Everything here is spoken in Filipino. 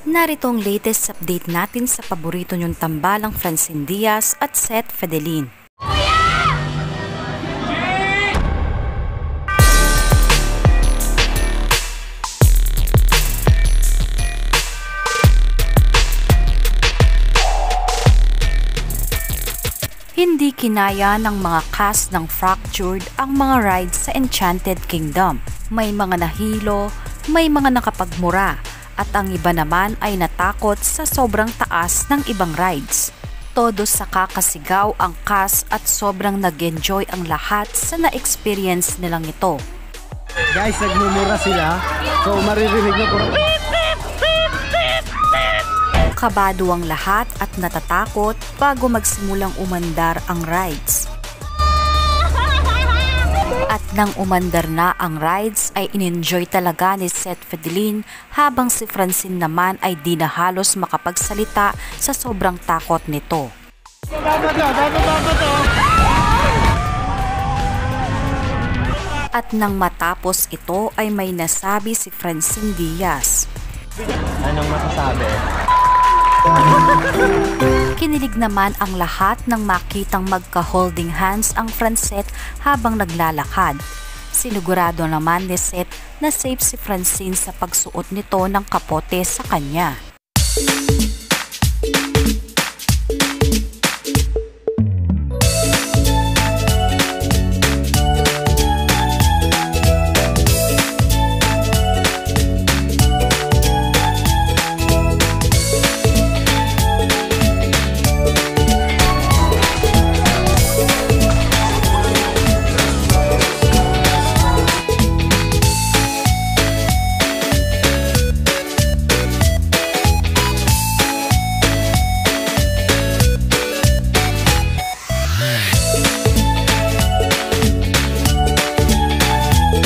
Narito ang latest update natin sa paborito niyong tambalang Francine Diaz at Seth Fedelin. Hindi kinaya ng mga cast ng Fractured ang mga rides sa Enchanted Kingdom. May mga nahilo, may mga nakapagmura, at ang iba naman ay natakot sa sobrang taas ng ibang rides. Todo sa kakasigaw ang cast at sobrang nag-enjoy ang lahat sa na-experience nilang ito. Guys, nagmumura sila, so maririnig na po. Kabado ang lahat at natatakot bago magsimulang umandar ang rides. At nang umandar na ang rides ay in-enjoy talaga ni Seth Fedelin habang si Francine naman ay di na halos makapagsalita sa sobrang takot nito. At nang matapos ito ay may nasabi si Francine Diaz. Anong masasabi? Kinilig naman ang lahat nang makitang magka-holding hands ang Francette habang naglalakad. Sinigurado naman ni Seth na safe si Francine sa pagsuot nito ng kapote sa kanya.